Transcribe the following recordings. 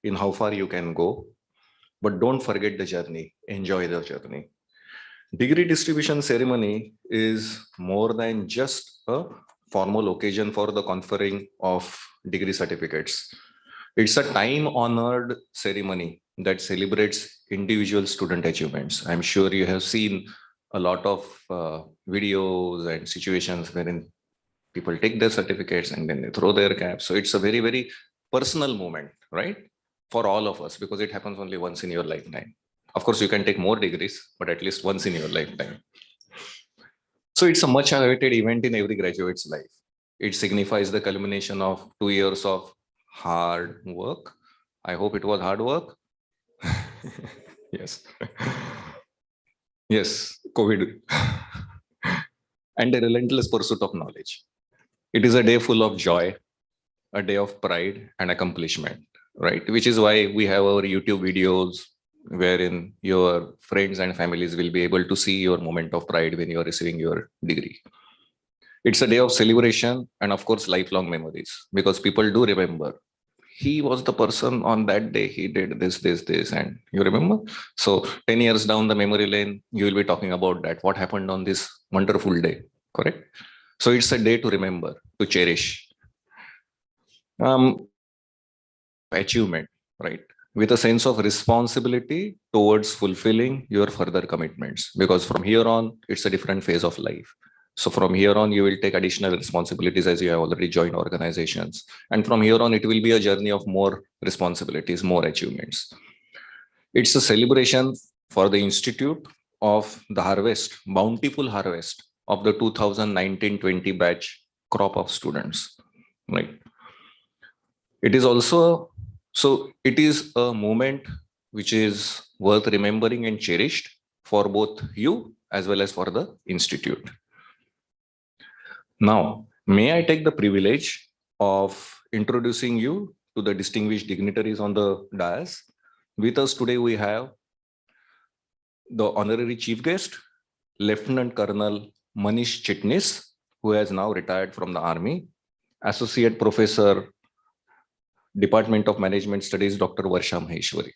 in how far you can go, but don't forget the journey. Enjoy the journey. Degree distribution ceremony is more than just a formal occasion for the conferring of degree certificates. It's a time-honored ceremony that celebrates individual student achievements. I'm sure you have seen a lot of videos and situations wherein people take their certificates and then they throw their caps. So it's a very, very personal moment, right? For all of us, because it happens only once in your lifetime. Of course, you can take more degrees, but at least once in your lifetime. So it's a much awaited event in every graduate's life. It signifies the culmination of 2 years of hard work. I hope it was hard work. Yes. Yes, COVID. And a relentless pursuit of knowledge. It is a day full of joy, a day of pride and accomplishment, right? Which is why we have our YouTube videos wherein your friends and families will be able to see your moment of pride when you are receiving your degree. It's a day of celebration and of course, lifelong memories, because people do remember he was the person on that day, he did this, and you remember? So 10 years down the memory lane, you will be talking about that. What happened on this wonderful day, correct? So it's a day to remember, to cherish. Achievement, right? With a sense of responsibility towards fulfilling your further commitments, because from here on, it's a different phase of life. So from here on, you will take additional responsibilities as you have already joined organizations. And from here on, it will be a journey of more responsibilities, more achievements. It's a celebration for the Institute of the harvest, bountiful harvest of the 2019-20 batch crop of students, right? It is also, so it is a moment which is worth remembering and cherished for both you as well as for the Institute. Now, may I take the privilege of introducing you to the distinguished dignitaries on the dais. With us today, we have the honorary chief guest, Lieutenant Colonel Manish Chitnis, who has now retired from the Army, Associate Professor, Department of Management Studies, Dr. Varsha Maheshwari.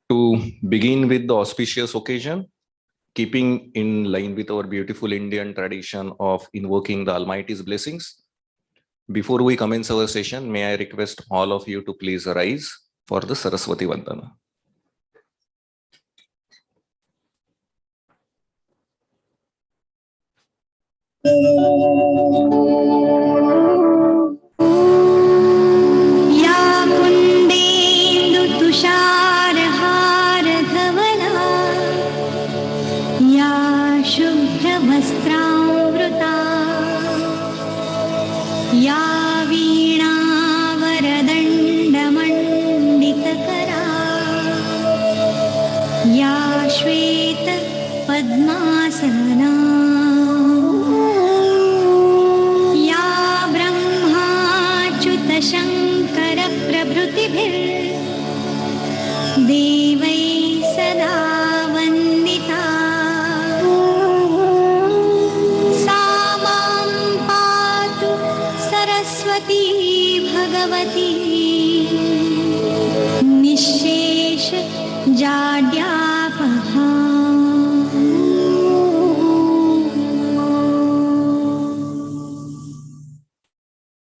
To begin with the auspicious occasion, keeping in line with our beautiful Indian tradition of invoking the Almighty's blessings, before we commence our session, may I request all of you to please rise for the Saraswati Vandana.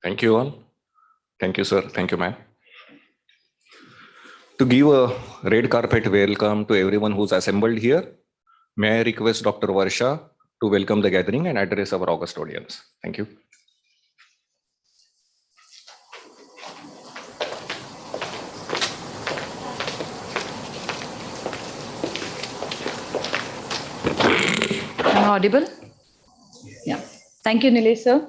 Thank you all. Thank you, sir. Thank you, ma'am. To give a red carpet welcome to everyone who's assembled here, may I request Dr. Varsha to welcome the gathering and address our august audience. Thank you. Am I audible? Yeah. Thank you, Nilesh, sir.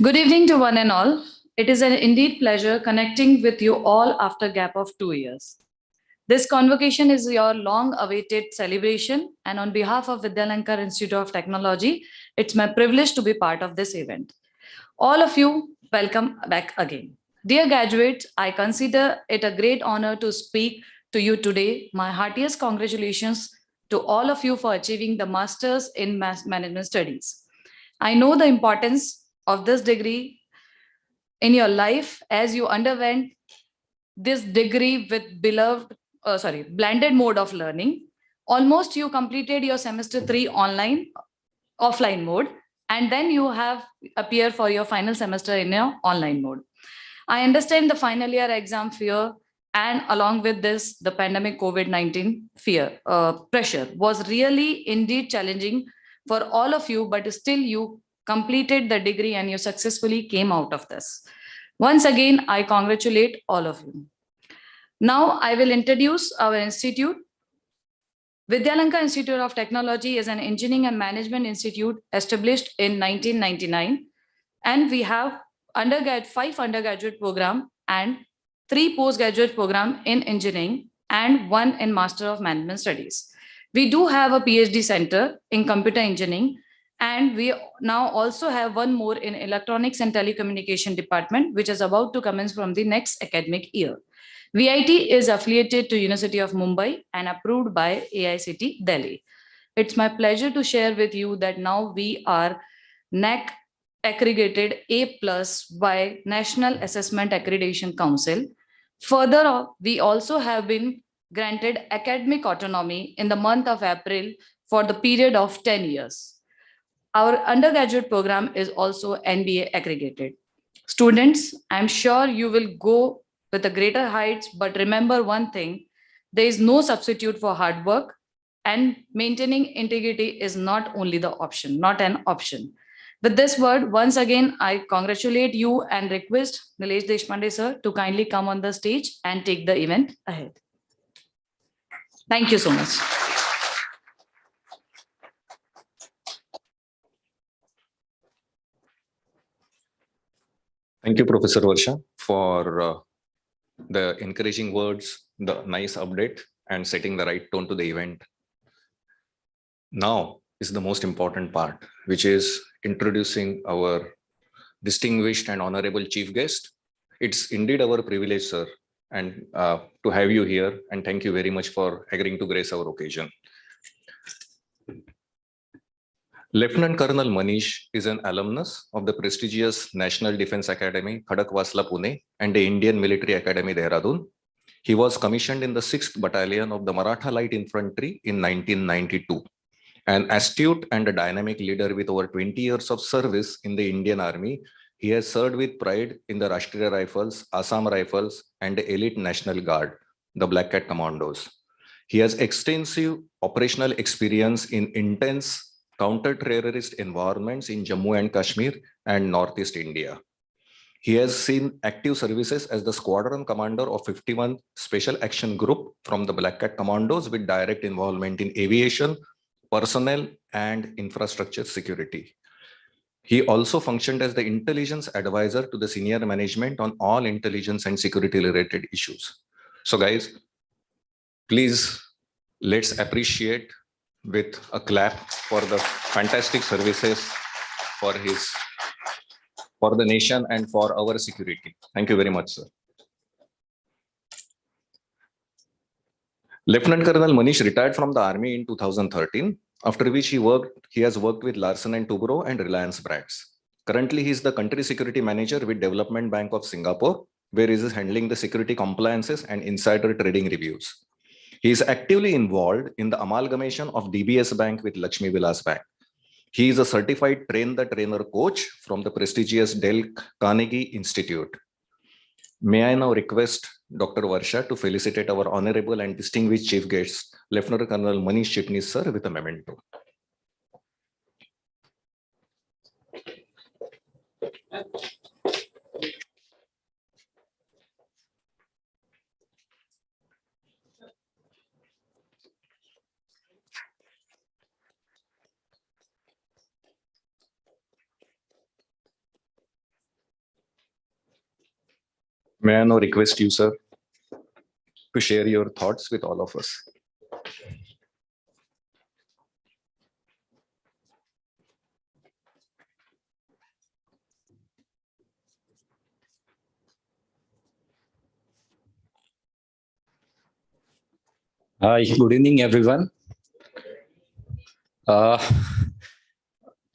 Good evening to one and all. It is an indeed pleasure connecting with you all after a gap of 2 years. This convocation is your long-awaited celebration, and on behalf of Vidyalankar Institute of Technology, it's my privilege to be part of this event. All of you, welcome back again. Dear graduates, I consider it a great honor to speak to you today. My heartiest congratulations to all of you for achieving the Masters in Management Studies. I know the importance of this degree in your life as you underwent this degree with blended mode of learning. Almost you completed your semester 3 offline mode, and then you have appear for your final semester in your online mode. I understand the final year exam fear, and along with this, the pandemic COVID-19 pressure was really indeed challenging for all of you, but still you completed the degree and you successfully came out of this. Once again, I congratulate all of you. Now I will introduce our institute. Vidyalanka Institute of Technology is an engineering and management institute established in 1999, and we have 5 undergraduate program and 3 postgraduate program in engineering and 1 in Master of Management Studies. We do have a PhD center in computer engineering, and we now also have 1 more in electronics and telecommunication department, which is about to commence from the next academic year. VIT is affiliated to University of Mumbai and approved by AICTE Delhi. It's my pleasure to share with you that now we are NAC accredited A+ by National Assessment Accreditation Council. Further, we also have been granted academic autonomy in the month of April for the period of 10 years. Our undergraduate program is also NBA accredited. Students, I'm sure you will go with the greater heights, but remember one thing, there is no substitute for hard work, and maintaining integrity is not only the option, not an option. With this word, once again, I congratulate you and request Nilesh Deshpande sir to kindly come on the stage and take the event ahead. Thank you so much. Thank you, Professor Varsha, for the encouraging words, the nice update, and setting the right tone to the event. Now is the most important part, which is introducing our distinguished and honorable chief guest. It's indeed our privilege, sir, and to have you here, and thank you very much for agreeing to grace our occasion. Lieutenant Colonel Manish is an alumnus of the prestigious National Defense Academy, Khadakwasla, Pune, and the Indian Military Academy, Dehradun. He was commissioned in the 6th Battalion of the Maratha Light Infantry in 1992. An astute and a dynamic leader with over 20 years of service in the Indian Army, he has served with pride in the Rashtriya Rifles, Assam Rifles, and the Elite National Guard, the Black Cat Commandos. He has extensive operational experience in intense counter-terrorist environments in Jammu and Kashmir and Northeast India. He has seen active services as the squadron commander of 51 Special Action Group from the Black Cat Commandos with direct involvement in aviation, personnel, and infrastructure security. He also functioned as the intelligence advisor to the senior management on all intelligence and security related issues. So guys, please let's appreciate with a clap for the fantastic services for the nation and for our security. Thank you very much, sir. Lieutenant Colonel Manish retired from the army in 2013, after which he has worked with Larsen & Toubro and Reliance brands. Currently, he is the country security manager with Development Bank of Singapore, where he is handling the security compliances and insider trading reviews. He is actively involved in the amalgamation of DBS Bank with Lakshmi Vilas Bank. He is a certified train-the-trainer coach from the prestigious Dale Carnegie Institute. May I now request Dr. Varsha to felicitate our honorable and distinguished chief guest, Lieutenant Colonel Manish Chitnis, sir, with a memento. May I now request you, sir, to share your thoughts with all of us. Hi, good evening, everyone.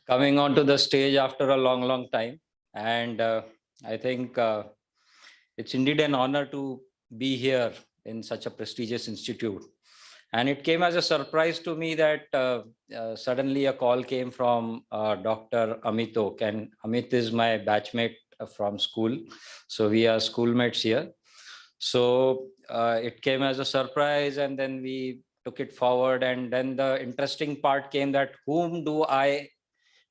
Coming onto the stage after a long time, and I think it's indeed an honor to be here in such a prestigious institute. And it came as a surprise to me that suddenly a call came from Dr. Amit Oak, and Amit is my batchmate from school. So we are schoolmates here. So it came as a surprise, and then we took it forward. And then the interesting part came that whom do I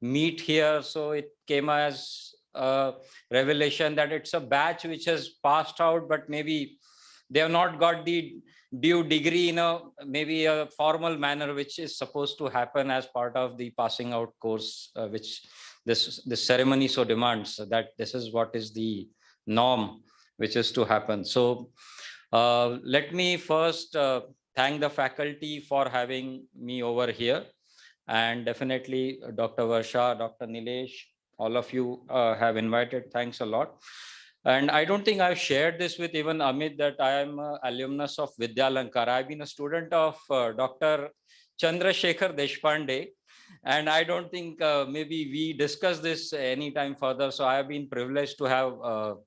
meet here? So it came as a revelation that it's a batch which has passed out, but maybe they have not got the due degree in a maybe a formal manner, which is supposed to happen as part of the passing out course, which this ceremony so demands, that this is what is the norm which is to happen. So let me first thank the faculty for having me over here, and definitely Dr. Varsha, Dr. Nilesh, all of you have invited. Thanks a lot. And I don't think I've shared this with even Amit, that I am an alumnus of Vidyalankar. I've been a student of Dr. Chandrasekhar Deshpande, and I don't think maybe we discuss this anytime further. So I have been privileged to have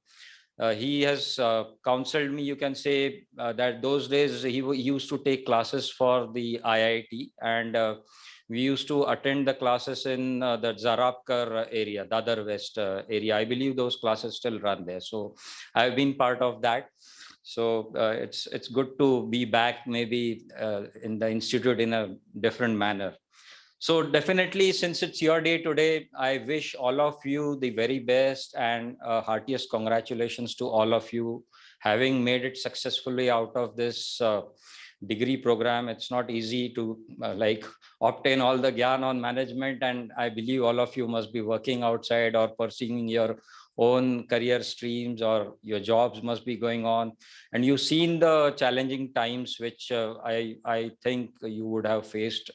he has counseled me, you can say, that those days he used to take classes for the IIT, and we used to attend the classes in the Zarapkar area, Dadar West area. I believe those classes still run there. So I've been part of that. So it's good to be back maybe in the institute in a different manner. So definitely, since it's your day today, I wish all of you the very best, and heartiest congratulations to all of you having made it successfully out of this degree program. It's not easy to like obtain all the gyan on management, and I believe all of you must be working outside or pursuing your own career streams, or your jobs must be going on, and you've seen the challenging times which I think you would have faced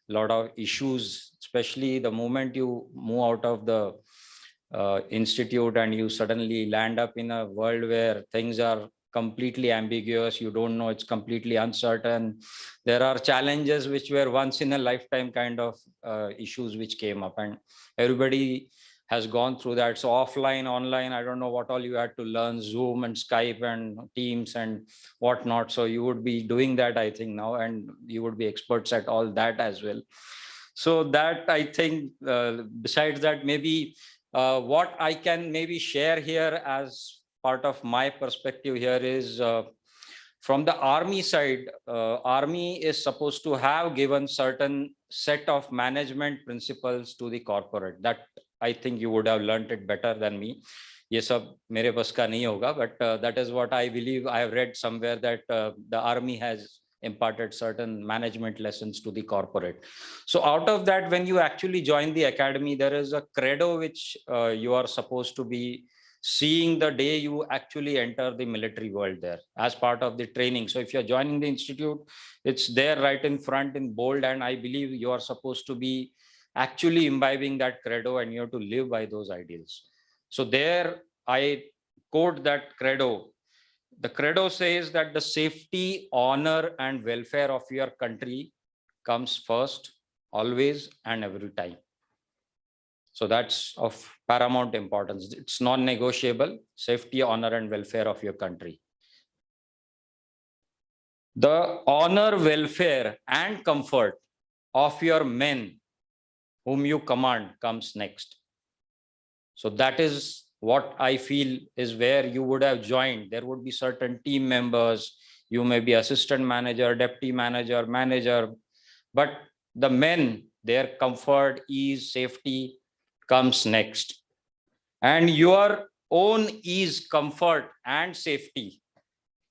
a lot of issues, especially the moment you move out of the institute and you suddenly land up in a world where things are completely ambiguous. You don't know, it's completely uncertain. There are challenges which were once in a lifetime kind of issues which came up, and everybody has gone through that. So offline, online, I don't know what all you had to learn, Zoom and Skype and Teams and whatnot. So you would be doing that, I think, now, and you would be experts at all that as well. So that, I think, besides that, maybe what I can maybe share here as part of my perspective here is from the army side. Army is supposed to have given certain set of management principles to the corporate. That I think you would have learned it better than me. ये सब मेरे बस का नहीं होगा, but that is what I believe. I have read somewhere that the army has imparted certain management lessons to the corporate. So out of that, when you actually join the academy, there is a credo which you are supposed to be seeing the day you actually enter the military world there as part of the training. So if you're joining the institute, it's there right in front in bold, and I believe you are supposed to be actually imbibing that credo, and you have to live by those ideals. So there I quote that credo. The credo says that the safety, honor, and welfare of your country comes first, always and every time. So that's of paramount importance. It's non-negotiable: safety, honor, and welfare of your country. The honor, welfare, and comfort of your men whom you command comes next. So that is what I feel is where you would have joined. There would be certain team members. You may be assistant manager, deputy manager, manager, but the men, their comfort, ease, safety comes next. And your own ease, comfort, and safety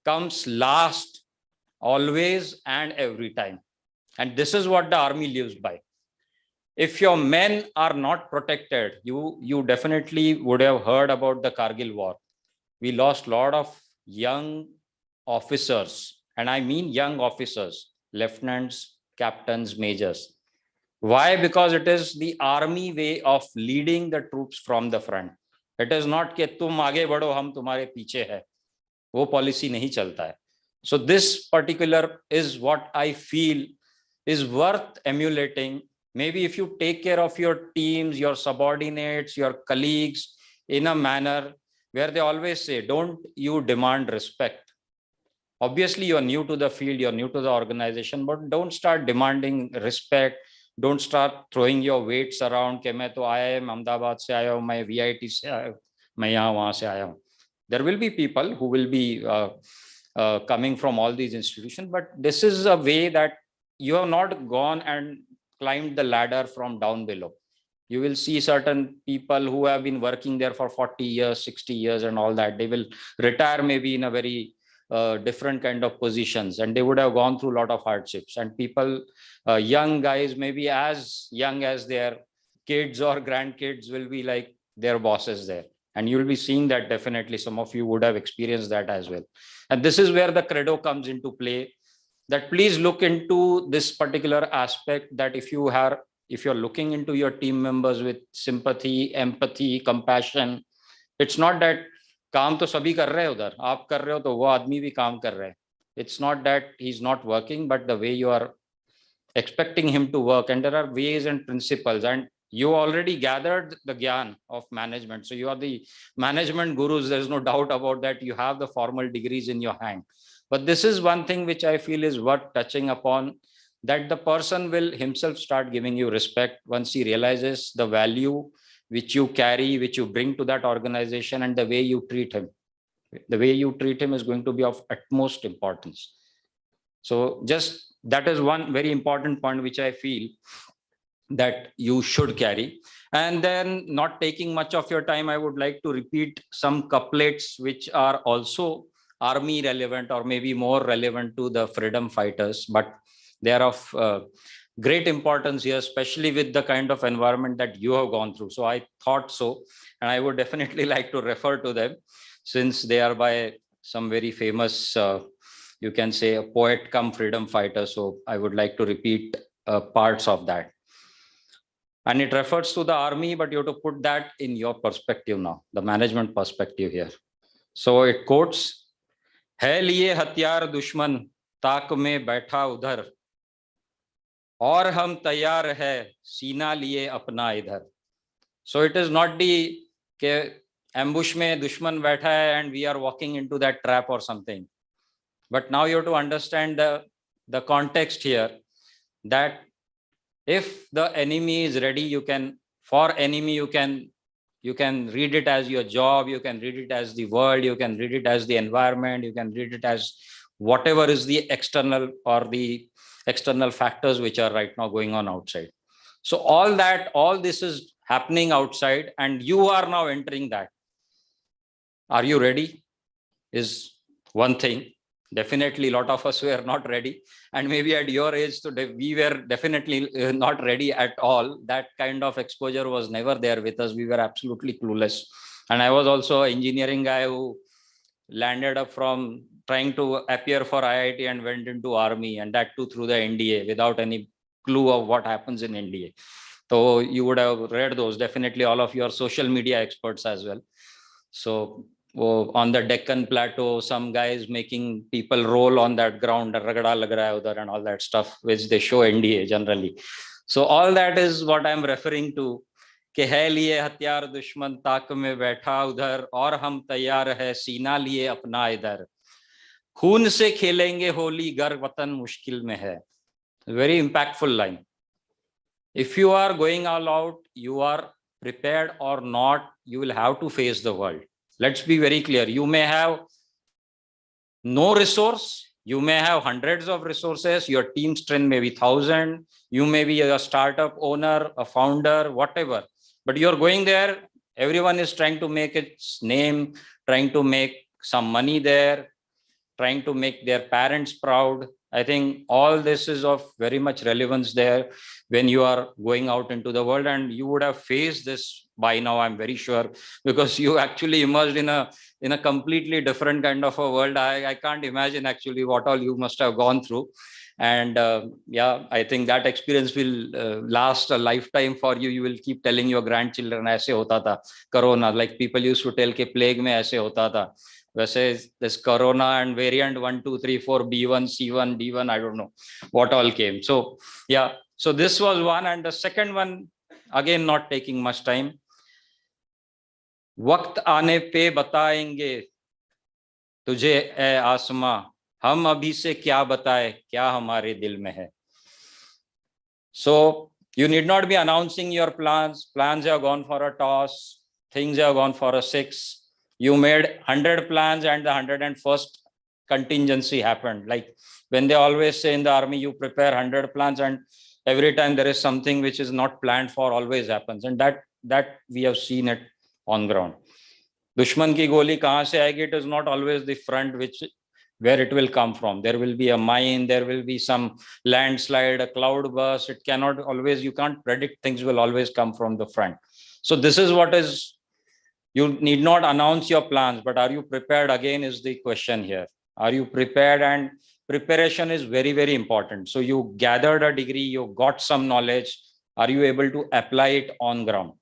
comes last, always and every time. And this is what the army lives by. If your men are not protected, you definitely would have heard about the Kargil war. We lost a lot of young officers, and I mean young officers, lieutenants, captains, majors. Why? Because it is the army way of leading the troops from the front. It is not कि तुम आगे बढ़ो हम तुम्हारे पीछे है. वो policy नहीं चलता है. So this particular is what I feel is worth emulating. Maybe if you take care of your teams, your subordinates, your colleagues in a manner where they always say, don't you demand respect. Obviously, you're new to the field, you're new to the organization, but don't start demanding respect. Don't start throwing your weights around. कि मैं तो आया हूं अहमदाबाद से आया हूं, मैं VIT से आया हूं, मैं यहाँ वहां से आया हूं. There will be people who will be coming from all these institutions, but this is a way that you have not gone and climbed the ladder from down below. You will see certain people who have been working there for 40 years, 60 years and all that. They will retire maybe in a very different kind of positions, and they would have gone through a lot of hardships. And people, young guys, maybe as young as their kids or grandkids, will be like their bosses there. And you'll be seeing that definitely. Some of you would have experienced that as well. And this is where the credo comes into play, that please look into this particular aspect, that if you're looking into your team members with sympathy, empathy, compassion, it's not that काम तो सभी कर रहे हैं उधर, आप कर रहे हो तो वो आदमी भी काम कर रहे हैं. It's not that he's not working, but the way you are expecting him to work, and there are ways and principles, and you already gathered the gyan of management. So you are the management gurus. There's no doubt about that. You have the formal degrees in your hand. But this is one thing which I feel is worth touching upon, that the person will himself start giving you respect once he realizes the value which you carry, which you bring to that organization, and the way you treat him. The way you treat him is going to be of utmost importance. So just that is one very important point which I feel that you should carry. And then, not taking much of your time, I would like to repeat some couplets which are also army relevant, or maybe more relevant to the freedom fighters, but they are of great importance here, especially with the kind of environment that you have gone through. So I thought so, and I would definitely like to refer to them, since they are by some very famous, you can say, a poet come freedom fighter. So I would like to repeat parts of that. And it refers to the army, but you have to put that in your perspective now, the management perspective here. So it quotes, है लिए हथियार दुश्मन ताक में बैठा उधर, और हम तैयार है सीना लिए अपना इधर. So it is not the के ambush में दुश्मन बैठा है and we are walking into that trap or something. But now you have to understand the context here, that if the enemy is ready, you can read it as your job, you can read it as the world, you can read it as the environment, you can read it as whatever is the external or the external factors which are right now going on outside. So all this is happening outside, and you are now entering that. Are you ready? Is one thing. Definitely a lot of us were not ready, and maybe at your age today we were definitely not ready at all. That kind of exposure was never there with us. We were absolutely clueless. And I was also an engineering guy who landed up from trying to appear for IIT and went into army, and that too through the NDA without any clue of what happens in NDA. So you would have read those, definitely all of your social media experts as well. So on the Deccan Plateau, some guys making people roll on that ground, ragda lag raha hai udhar and all that stuff, which they show NDA generally. So all that is what I'm referring to. कि है लिए हथियार दुश्मन ताक में बैठा उधर, और हम तैयार है सीना लिए अपना इधर, खून से खेलेंगे होली गर वतन मुश्किल में है. Very impactful line. If you are going all out, you are prepared or not, you will have to face the world. Let's be very clear. You may have no resource, you may have hundreds of resources, your team strength may be 1,000, you may be a startup owner, a founder, whatever. But you're going there, everyone is trying to make its name, trying to make some money there, trying to make their parents proud. I think all this is of very much relevance there when you are going out into the world, and you would have faced this by now, I'm very sure, because you actually immersed in a completely different kind of a world. I can't imagine actually what all you must have gone through. And yeah, I think that experience will last a lifetime for you. You will keep telling your grandchildren, aise hota tha, corona, like people used to tell ke plague mein aise hota tha. Versus this corona and variant 1, 2, 3, 4, B1, C1, D1, I don't know what all came. So yeah, so this was one. And the second one, again, not taking much time. वक्त आने पे बताएंगे तुझे ए आसमां, हम अभी से क्या बताए क्या हमारे दिल में है. So you need not be announcing your plans. Plans have gone for a toss. Things have gone for a 6. You made 100 plans and the 101st contingency happened. Like when they always say in the army, you prepare 100 plans and every time there is something which is not planned for always happens. And that we have seen it on ground. दुश्मन की गोली कहाँ से आएगी? It is not always the front which where it will come from. There will be a mine, there will be some landslide, a cloud burst. It cannot always, you can't predict things will always come from the front. So this is what is, you need not announce your plans, but are you prepared again is the question here. Are you prepared? And preparation is very, very important. So you gathered a degree, you got some knowledge. Are you able to apply it on ground?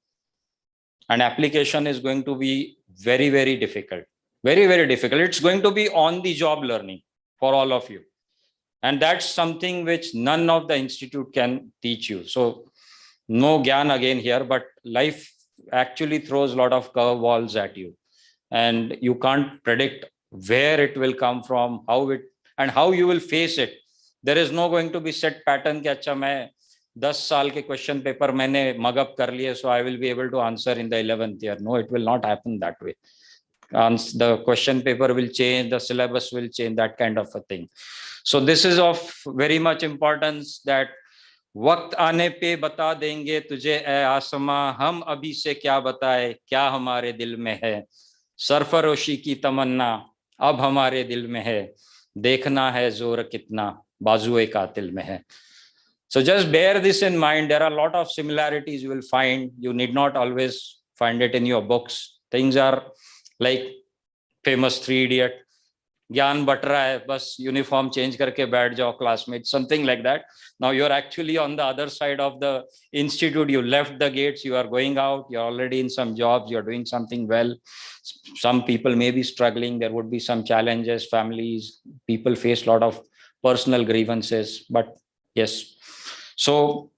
And application is going to be very, very difficult. Very, very difficult. It's going to be on the job learning for all of you. And that's something which none of the institute can teach you. So no gyan again here, but life actually throws a lot of curveballs at you. And you can't predict where it will come from, how it, and how you will face it. There is no going to be set pattern कि अच्छा मैं 10 साल के question paper मैंने mug up कर लिए, so I will be able to answer in the 11th year. No, it will not happen that way. The question paper will change, the syllabus will change, that kind of a thing. So this is of very much importance that वक्त आने पे बता देंगे तुझे ए आसमां, हम अभी से क्या बताए क्या हमारे दिल में है. सरफरोशी की तमन्ना अब हमारे दिल में है, देखना है जोर कितना बाजुए कातिल में है. So just bear this in mind. There are a lot of similarities you will find. You need not always find it in your books. Things are like famous 3 Idiot. ज्ञान बट रहा है, बस यूनिफॉर्म चेंज करके बैठ जाओ class में. Something like that. Now you're actually on the other side of the institute. You left the gates, you are going out, you're already in some jobs, you're doing something well. Some people may be struggling. There would be some challenges, families, people face a lot of personal grievances, but yes. So,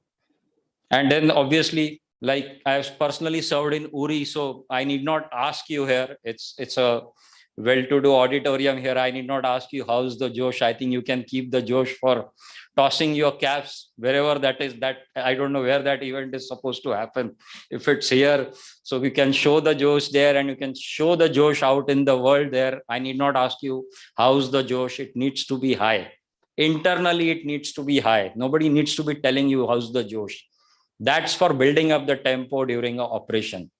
and then obviously, like I have personally served in Uri, so I need not ask you here. It's a well-to-do auditorium here. I need not ask you how's the Josh. I think you can keep the Josh for tossing your caps wherever that is. That I don't know where that event is supposed to happen. If it's here, so we can show the Josh there, and you can show the Josh out in the world there. I need not ask you how's the Josh. It needs to be high. Internally, it needs to be high. Nobody needs to be telling you how's the Josh. That's for building up the tempo during an operation.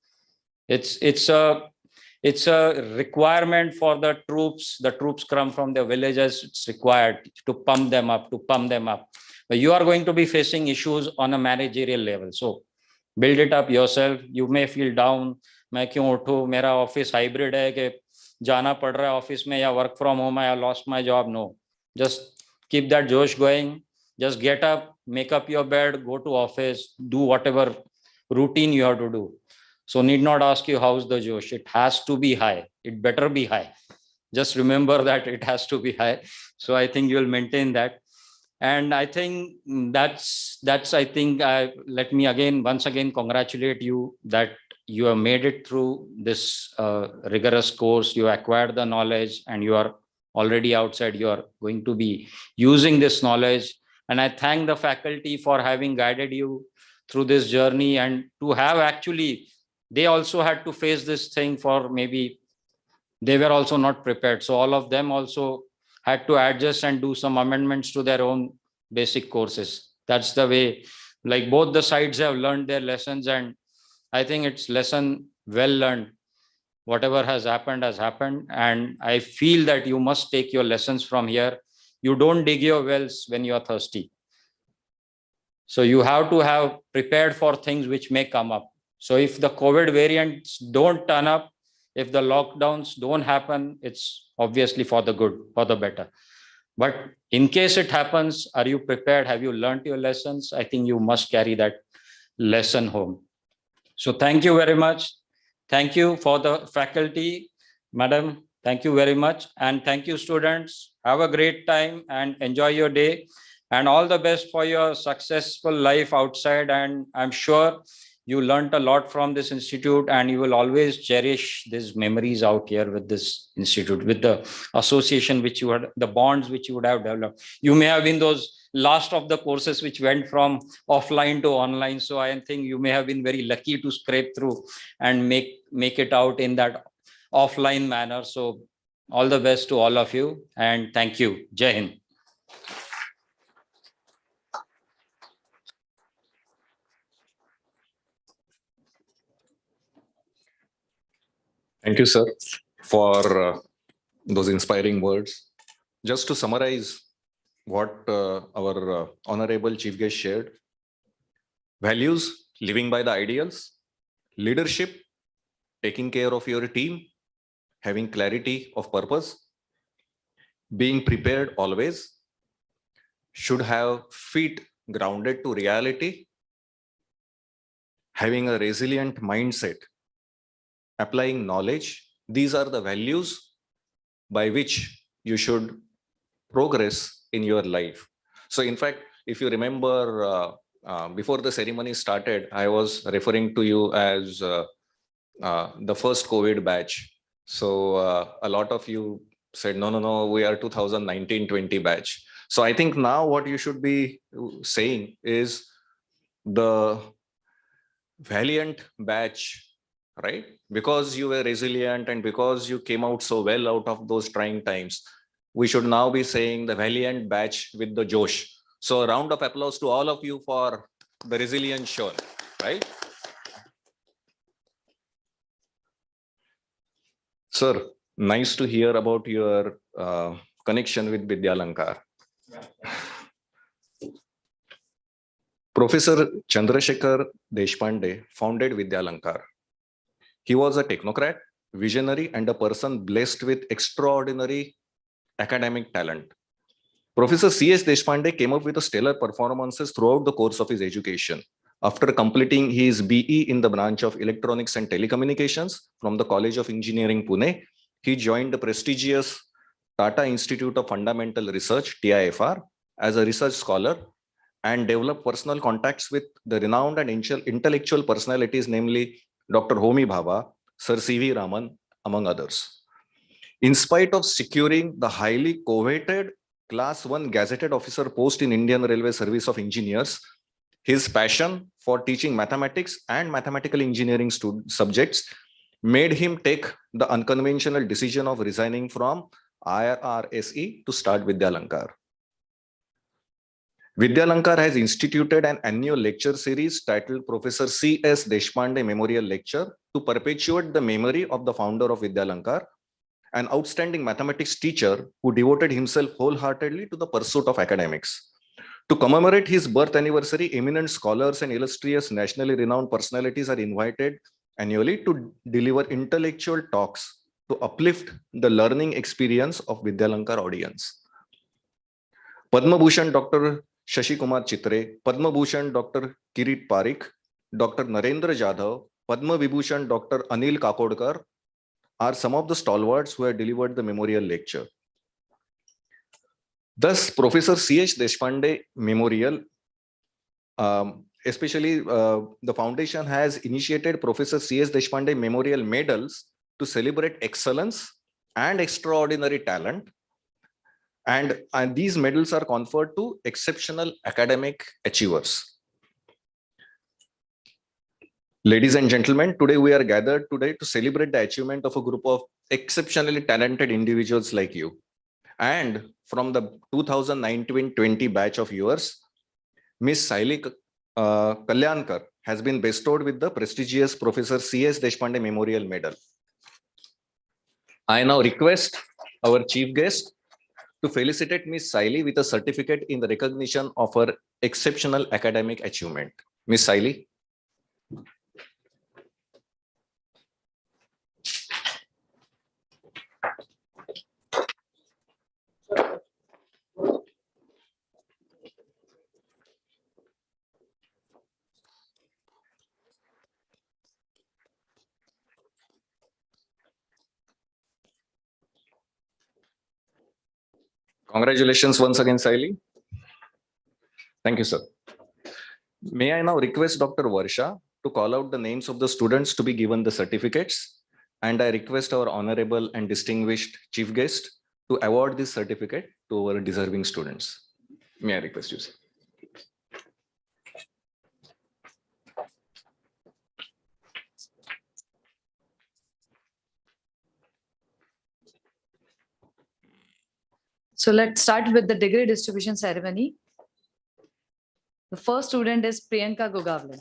It's a requirement for the troops. The troops come from the villages. It's required to pump them up, But you are going to be facing issues on a managerial level. So build it up yourself. You may feel down. मैं क्यों उठूं, मेरा office hybrid है कि जाना पड़ रहा है office में, या वर्क फ्रॉम होम है, या lost my job. No, just keep that Josh going. Just get up, make up your bed, go to office, do whatever routine you have to do. So need not ask you how's the Josh. It has to be high. It better be high. Just remember that it has to be high. So I think you will maintain that. And I think that's I think let me once again congratulate you that you have made it through this rigorous course. You acquired the knowledge and you are already outside. You are going to be using this knowledge. And I thank the faculty for having guided you through this journey, and to have actually, they also had to face this thing for maybe they were also not prepared. So all of them also had to adjust and do some amendments to their own basic courses. That's the way, like both the sides have learned their lessons, and I think it's lesson well learned. Whatever has happened has happened. And I feel that you must take your lessons from here. You don't dig your wells when you are thirsty. So you have to have prepared for things which may come up. So if the COVID variants don't turn up, if the lockdowns don't happen, it's obviously for the good, for the better. But in case it happens, are you prepared? Have you learned your lessons? I think you must carry that lesson home. So thank you very much. Thank you for the faculty, madam. Thank you very much. And thank you, students. Have a great time and enjoy your day. And all the best for your successful life outside. And I'm sure You learned a lot from this institute, and you will always cherish these memories out here with this institute, with the association which you had, the bonds which you would have developed. You may have been those last of the courses which went from offline to online. So I think you may have been very lucky to scrape through and make it out in that offline manner. So all the best to all of you, and thank you. Jai Hind. Thank you, sir, for those inspiring words. Just to summarize what our honorable chief guest shared: values, living by the ideals; leadership, taking care of your team; having clarity of purpose; being prepared always; should have feet grounded to reality; having a resilient mindset; applying knowledge. These are the values by which you should progress in your life. So in fact, if you remember, before the ceremony started, I was referring to you as the first COVID batch. So a lot of you said, no, we are 2019-20 batch. So I think now what you should be saying is the valiant batch, right? Because you were resilient and because you came out so well out of those trying times, we should now be saying the valiant batch with the Josh. So a round of applause to all of you for the resilience shown, right? Sir, nice to hear about your connection with Vidyalankar. Professor Chandrasekhar Deshpande founded Vidyalankar. He was a technocrat, visionary, and a person blessed with extraordinary academic talent. Professor C.S. Deshpande came up with stellar performances throughout the course of his education. After completing his BE in the branch of Electronics and Telecommunications from the College of Engineering, Pune, he joined the prestigious Tata Institute of Fundamental Research, TIFR, as a research scholar and developed personal contacts with the renowned and intellectual personalities, namely Dr. Homi Bhabha, Sir C.V. Raman, among others. In spite of securing the highly coveted Class 1 Gazetted Officer post in Indian Railway Service of Engineers, his passion for teaching mathematics and mathematical engineering subjects made him take the unconventional decision of resigning from IRRSE to start Vidyalankar. Vidyalankar has instituted an annual lecture series titled Professor C.S. Deshpande Memorial Lecture to perpetuate the memory of the founder of Vidyalankar, an outstanding mathematics teacher who devoted himself wholeheartedly to the pursuit of academics. To commemorate his birth anniversary, eminent scholars and illustrious nationally renowned personalities are invited annually to deliver intellectual talks to uplift the learning experience of Vidyalankar audience. Padma Bhushan Dr. Shashi Kumar Chitre, Padma Bhushan Dr. Kirit Parikh, Dr. Narendra Jadhav, Padma Vibhushan Dr. Anil Kakodkar are some of the stalwarts who have delivered the memorial lecture. Thus, Professor C.H. Deshpande Memorial, especially the foundation has initiated Professor C.S. Deshpande Memorial Medals to celebrate excellence and extraordinary talent. And these medals are conferred to exceptional academic achievers. Ladies and gentlemen, today we are gathered today to celebrate the achievement of a group of exceptionally talented individuals like you. And from the 2019-20 batch of yours, Miss Saili Kalyankar has been bestowed with the prestigious Professor C.S. Deshpande Memorial Medal. I now request our chief guest to felicitate Miss Saili with a certificate in the recognition of her exceptional academic achievement. Miss Saili. Congratulations once again, Saili. Thank you, sir. May I now request Dr. Varsha to call out the names of the students to be given the certificates. And I request our honorable and distinguished chief guest to award this certificate to our deserving students. May I request you, sir? So let's start with the degree distribution ceremony. The first student is Priyanka Gogavle.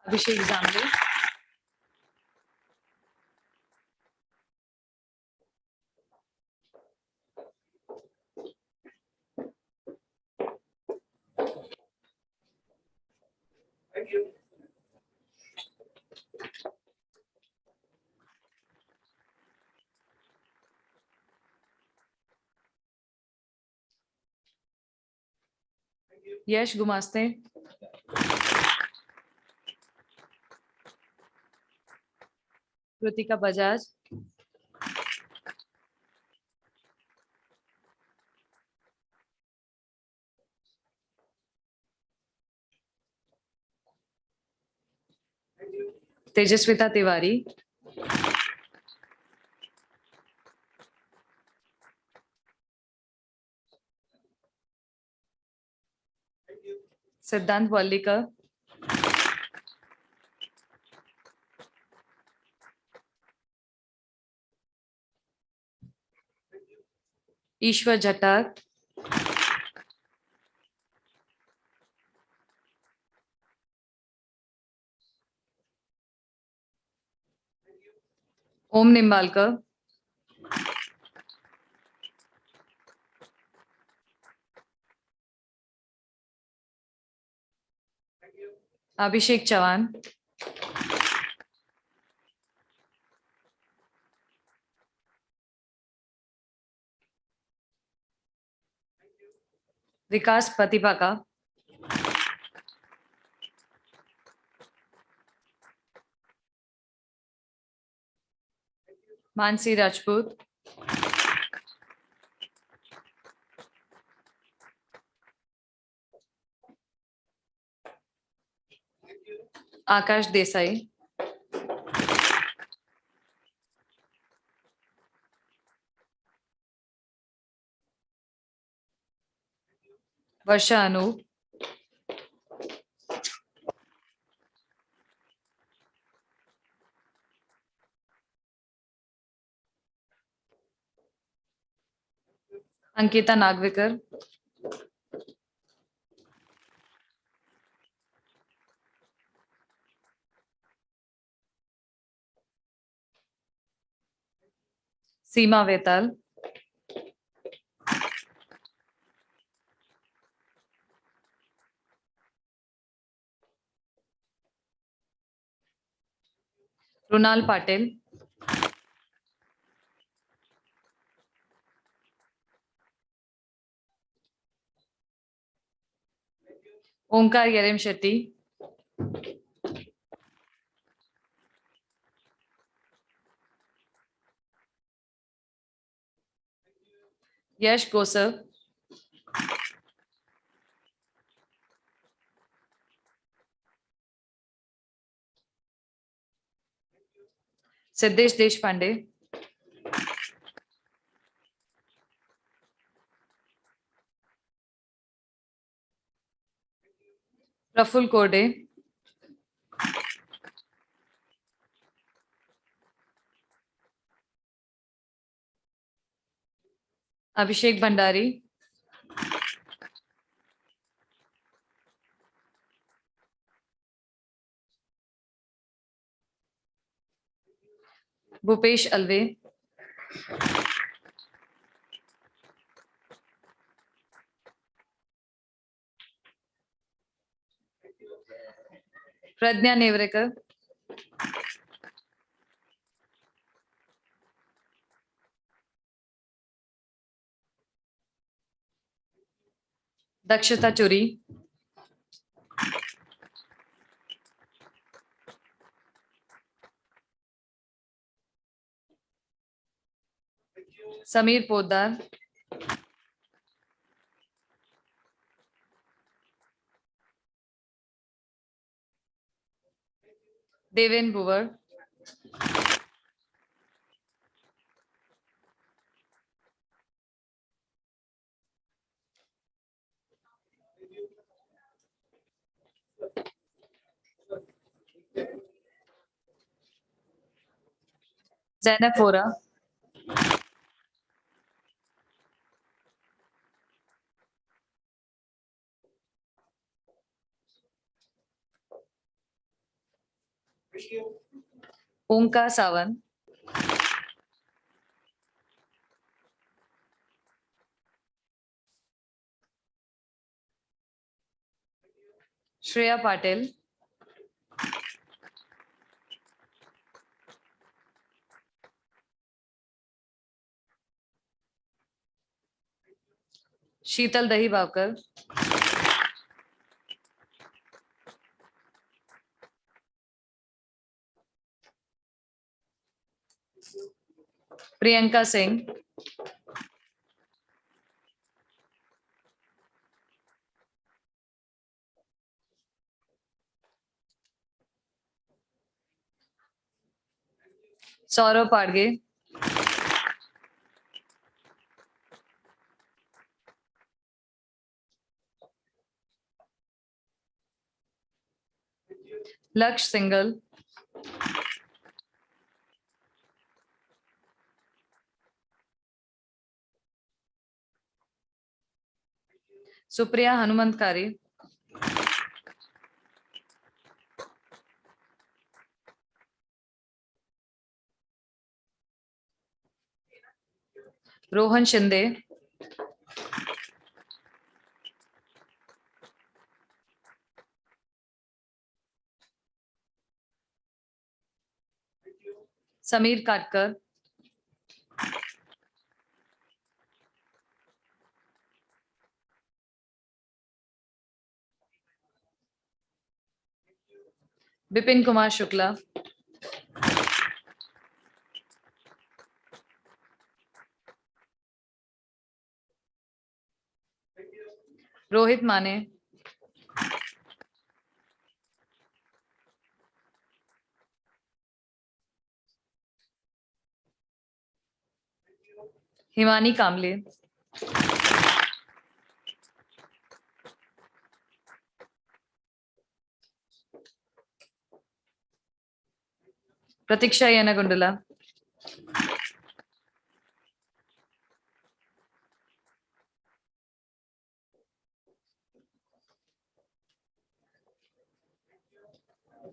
Abhishek Zamle. Thank you. Yash Gumaste. Kritika Bajaj. Tejaswita Tiwari. Siddhant Wallikar. Ishwar Jattar. Om Nimbalkar. Abhishek Chavan. Vikas Patipaka. Mansi Rajput. Akash Desai. Varsha Anup. Ankita Nagvikar. Seema Vetal. Runal Patel. Omkar Yerem Shetty. Yash Gosar. Siddesh Deshpande. Praful Kode. Abhishek Bhandari. Bhupesh Alve. Pradnya Nevrekar. Dakshita Churi. Samir Poddar. Deven Buvar. Zainab Vora. Omkar Sawant. Shreya Patil. Sheetal Dahibavkar. Priyanka Singh. Saurav Padge. Laksh Singhal. Supriya Hanumantkari. Rohan Shinde. Sameer Katkar. Bipin Kumar Shukla. Rohit Mane. Himani Kamble. Pratiksha Yanagundala.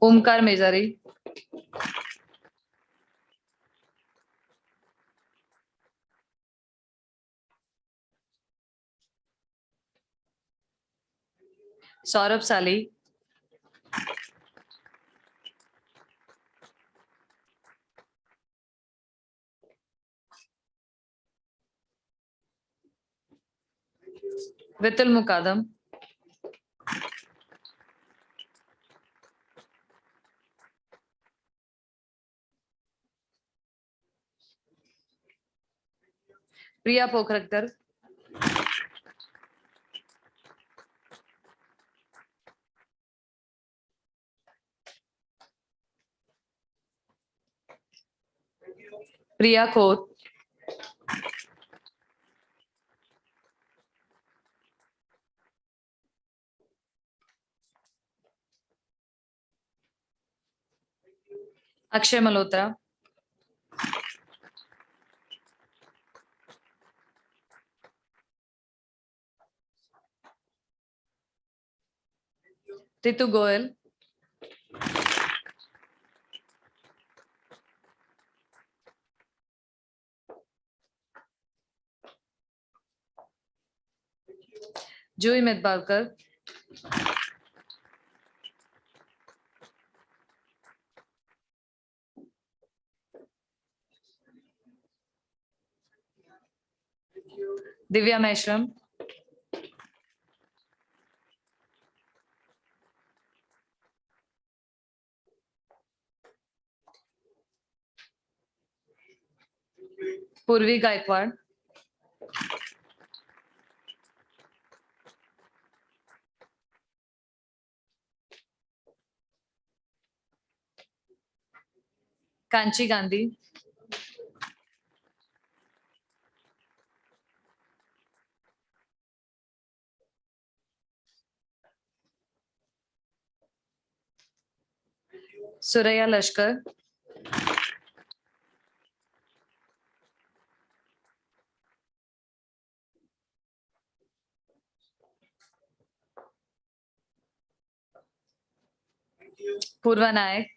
Omkar Mejari. Saurabh Sali. Vitul Mukadam. Priya Pokrakkar. Priya Khoth. Akshay Malhotra. Ritu Goyal. Joy Medbalkar. Divya Meshram. Purvi Gaikwad. Kanchi Gandhi. Suraya Lashkar. Purva Nayak.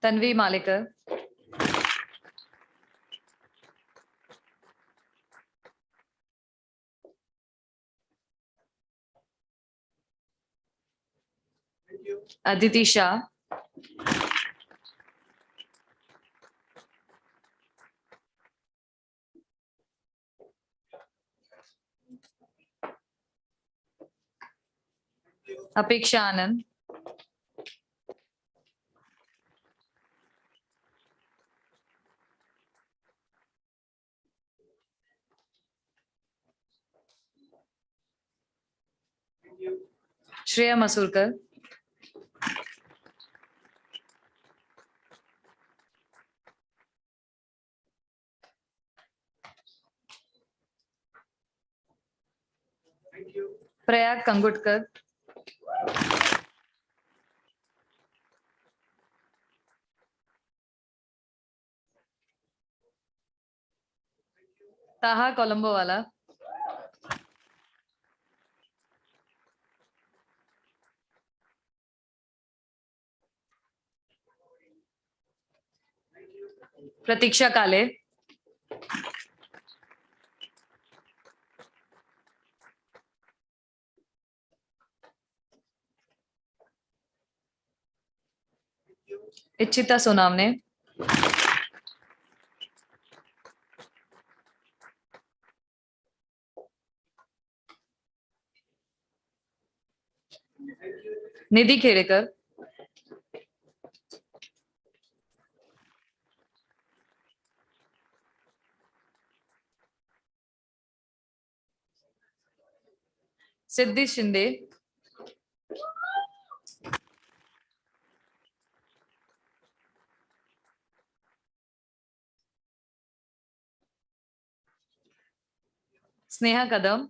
Tanvi Malekar. Aditi Shah. Apeksha Anand. Shreya Masurkar. Prayag Kangutkar. Taha Colombo-Wala. Pratiksha Kale. Ichita Sonamne. Nidhi Khedekar. Siddhi Shinde. Sneha Kadam.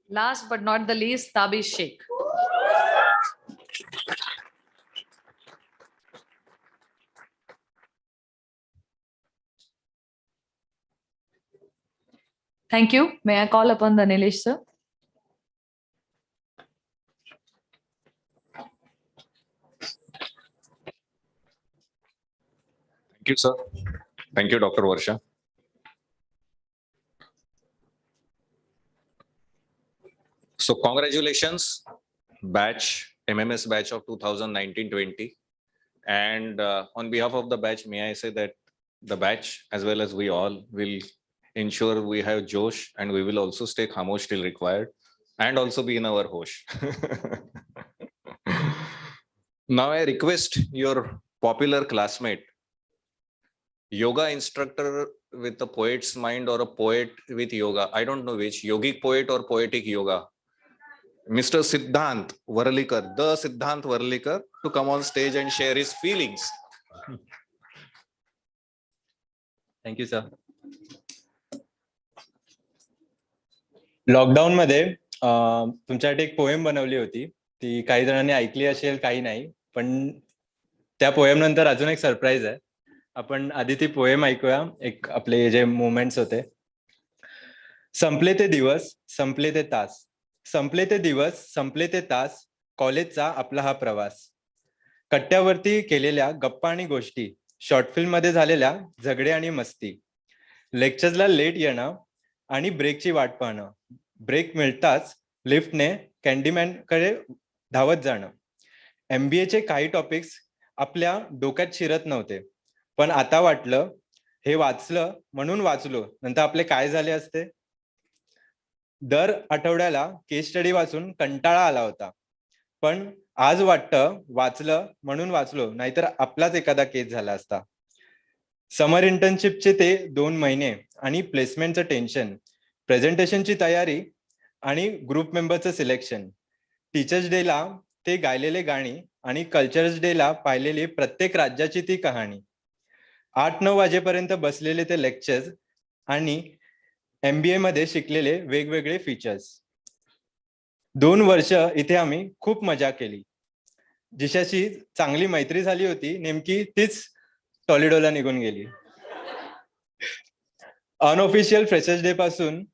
Last but not the least, Tabish Sheikh. Thank you. May I call upon the Nilesh, sir? Thank you, sir. Thank you, Dr. Varsha. So congratulations, MMS batch of 2019-20. And on behalf of the batch, may I say that the batch, as well as we all, will ensure we have Josh, and we will also stay khamosh till required, and also be in our hosh. Now I request your popular classmate, yoga instructor with a poet's mind or a poet with yoga, I don't know which, yogic poet or poetic yoga, Mr. Siddhant Varlikar, the Siddhant Varlikar, to come on stage and share his feelings. Thank you sir. Lockdown मध्ये तुमच्यासाठी एक poem बनवली होती. ती काही जणांनी ऐकली असेल, काही नाही, पण त्या पोएम नंतर अजून एक सरप्राईज आहे. आपण आधी ती पोएम ऐकूया. एक आपले जे मोमेंट्स होते. संपले ते दिवस, संपले ते तास, संपले ते दिवस, संपले ते तास, कॉलेजचा आपला हा प्रवास, कट्ट्यावरती केलेल्या गप्पा आणि गोष्टी, शॉर्ट फिल्म मध्ये झालेल्या झगडे आणि मस्ती, लेक्चर्सला लेट येणं आणि ब्रेकची वाट पाहणं, ब्रेक मिळताच लिफ्टने कॅन्डीमॅन कडे धावत जाणं. MBA चे काही टॉपिक्स आपल्या डोक्यात शिरत नव्हते, पण आता वाटलं हे वाचलं म्हणून वाचलो, नंतर आपले काय झाले असते. दर आठवड्याला केस स्टडी वाचून कंटाळा आला होता, पण आज वाटतं वाचलं म्हणून वाचलो, नाहीतर आपलाच एखादा केस झाला असता. समर इंटर्नशिपचे ते 2 महिने आणि प्लेसमेंटचं टेन्शन, प्रेझेंटेशनची तयारी आणि ग्रुप मेंबरचं सिलेक्शन, टीचर्स डेला ते गायलेले गाणी आणि कल्चरल डेला पाहिलेली प्रत्येक राज्याची ती कहाणी, 8-9 वाजेपर्यंत बसलेले ते लेक्चर्स आणि MBA मध्ये शिकलेले वेगवेगळे फीचर्स. 2 वर्ष इथे आम्ही खूप मजा केली. जिशाशी चांगली मैत्री झाली होती, नेमकी तीच टॉलिडोला निघून गेली. अनऑफिशियल फ्रेशर्स डे पासून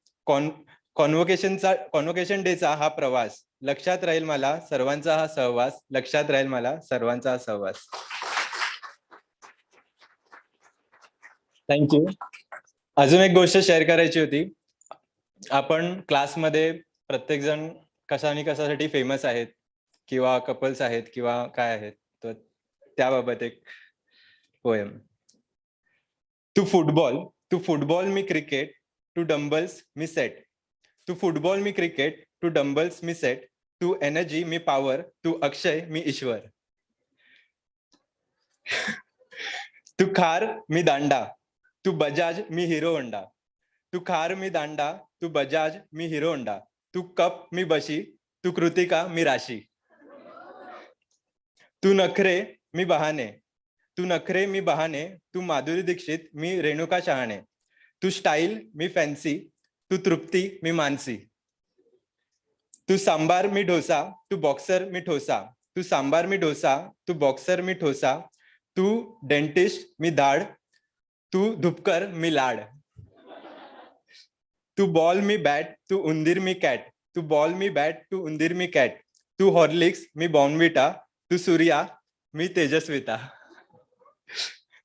कॉन्व्होकेशन डेचा हा प्रवास, लक्षात राहील मला सर्वांचा हा सहवास, लक्षात राहील मला सर्वांचा हा सहवास. थँक्यू. अजून एक गोष्ट शेअर करायची होती. आपण क्लासमध्ये प्रत्येक जण कशासाठी फेमस आहेत किंवा कपल्स आहेत किंवा काय आहेत, तर त्याबाबत एक पोएम. टू फुटबॉल मी क्रिकेट, टू डंबल्स मी सेट. टू फुटबॉल मी क्रिकेट, टू डंबल्स मी सेट. टू एनर्जी मी पॉवर, टू अक्षय मी ईश्वर. तू खार मी दांडा, तू बजाज मी हिरो होंडा. तू खार मी दांडा, तू बजाज मी हिरो होंडा. तू कप मी बशी, तू कृतिका मी राशी. तू नखरे मी बहाने, तू नखरे मी बहाने. तू माधुरी दीक्षित मी रेणुका शहाणे. तू स्टाईल मी फॅन्सी, तू तृप्ती मी मानसी. तू सांबार मी डोसा, तू बॉक्सर मी ठोसा. तू सांबार मी डोसा, तू बॉक्सर मी ठोसा. तू डेंटिस्ट मी दाढ, तू धुपकर मी लाड. तू बॉल मी बॅट, तू उंदीर मी कॅट. तू बॉल मी बॅट, तू उंदीर मी कॅट. तू हॉर्लिक्स मी बॉर्नविटा, तू सूर्या मी तेजस्विता.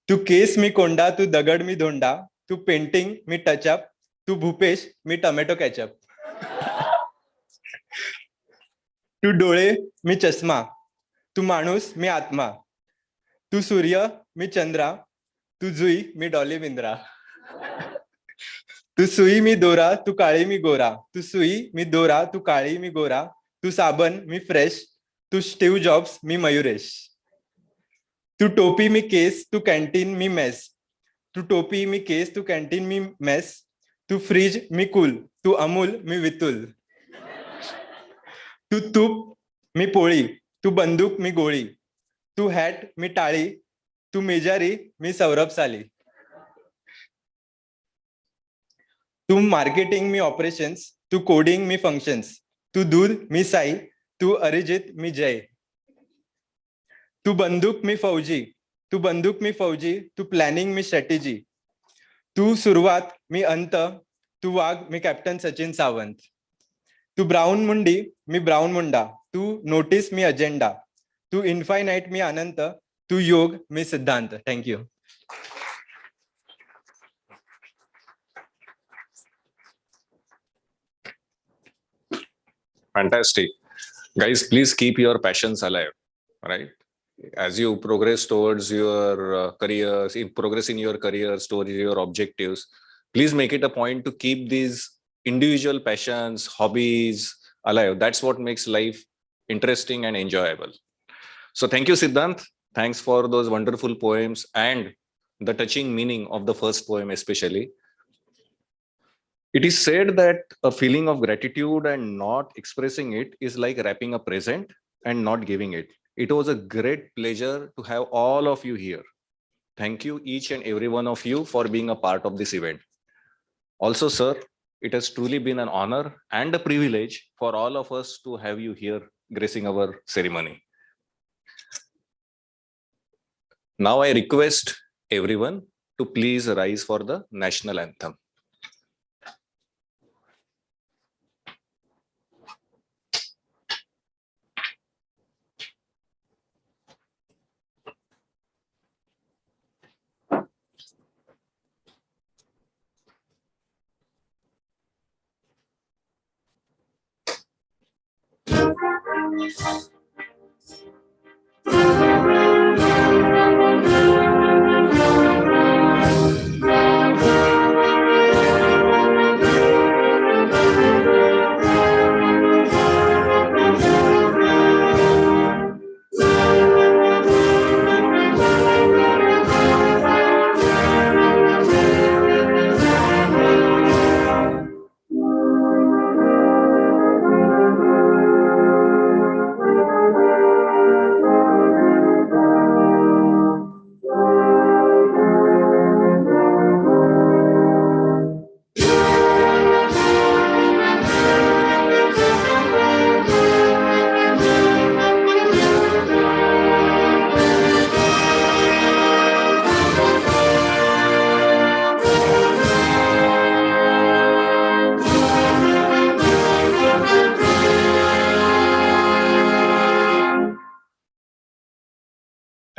तू केस मी कोंडा, तू दगड मी धोंडा. तू पेंटिंग मी टचअप, तू भूपेश मी टोमॅटो केचप. तू डोळे मी चष्मा, तू माणूस मी आत्मा. तू सूर्य मी चंद्रा, तू जुई मी डॉली बिंद्रा. तू सुई मी दोरा, तू काळी मी गोरा. तू सुई मी दोरा, तू काळी मी गोरा. तू साबण मी फ्रेश, तू स्टीव्ह जॉब्स मी मयुरेश. तू टोपी मी केस, तू कॅन्टीन मी मेस. तू टोपी मी केस, तू कॅन्टीन मी मेस. तू फ्रीज मी कूल, तू अमूल मी वितुल. तू तूप मी पोळी, तू बंदूक मी गोळी. तू हॅट मी टाळी, तू मेजारी मी सौरभ साली. तू मार्केटिंग मी ऑपरेशन्स, तू कोडिंग मी फंक्शन्स. तू दूध मी साई, तू अरिजित मी जय. तू बंदूक मी फौजी, तू बंदूक मी फौजी. तू प्लॅनिंग मी स्ट्रॅटेजी. तू सुरुवात मी अंत, तू वाघ मी कॅप्टन सचिन सावंत. तू ब्राऊन मुंडी मी ब्राऊन मुंडा. तू नोटीस मी अजेंडा. तू इन्फायनाईट मी अनंत. तू योग मी सिद्धांत. Thank you. Fantastic. Guys, please keep your passions alive, right? As you progress towards your careers, progress in your careers, towards your objectives, please make it a point to keep these individual passions, hobbies alive. That's what makes life interesting and enjoyable. So thank you, Siddhant. Thanks for those wonderful poems and the touching meaning of the first poem especially. It is said that a feeling of gratitude and not expressing it is like wrapping a present and not giving it. It was a great pleasure to have all of you here. Thank you, each and every one of you, for being a part of this event. Also, sir, it has truly been an honor and a privilege for all of us to have you here gracing our ceremony. Now I request everyone to please rise for the national anthem.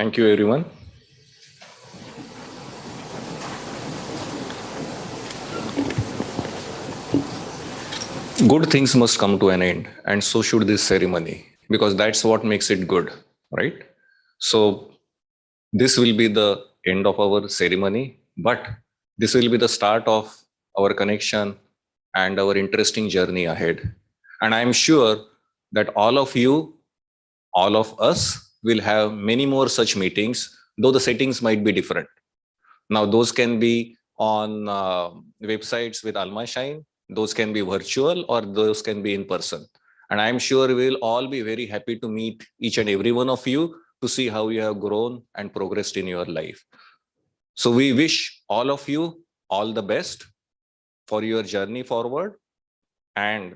Thank you, everyone. Good things must come to an end, and so should this ceremony, because that's what makes it good, right? So this will be the end of our ceremony, but this will be the start of our connection and our interesting journey ahead. And I'm sure that all of you, all of us will have many more such meetings, though the settings might be different. Now, those can be on websites with Alma Shine, those can be virtual, or those can be in person. And I'm sure we'll all be very happy to meet each and every one of you to see how you have grown and progressed in your life. So we wish all of you all the best for your journey forward and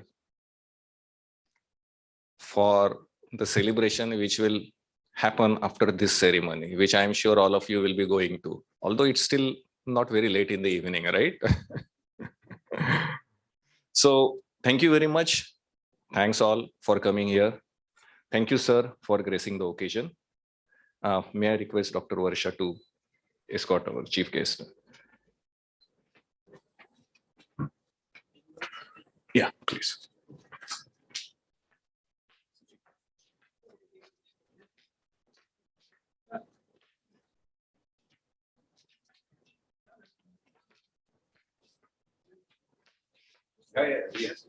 for the celebration which will happen after this ceremony, which I'm sure all of you will be going to, although it's still not very late in the evening, right? So thank you very much. Thanks all for coming here. Thank you, sir, for gracing the occasion. May I request Dr. Varsha to escort our chief guest? Yeah, please. Yes.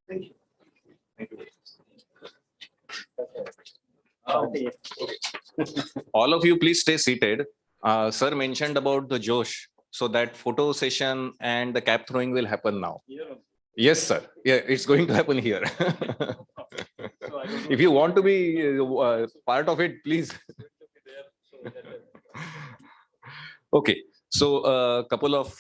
Thank you. Thank you. Okay. All of you, please stay seated. Sir mentioned about the Josh, so that photo session and the cap throwing will happen now. Yeah. Yes, sir. Yeah, it's going to happen here. If you want to be part of it, please. Okay. So a couple of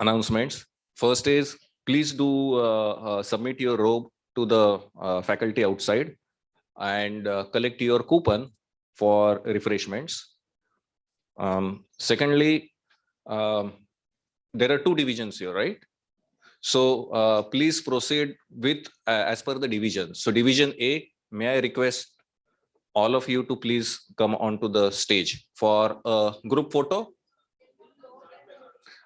announcements. First is, please do submit your robe to the faculty outside and collect your coupon for refreshments. Secondly, there are two divisions here, right? So please proceed with as per the division. So division A, may I request all of you to please come onto the stage for a group photo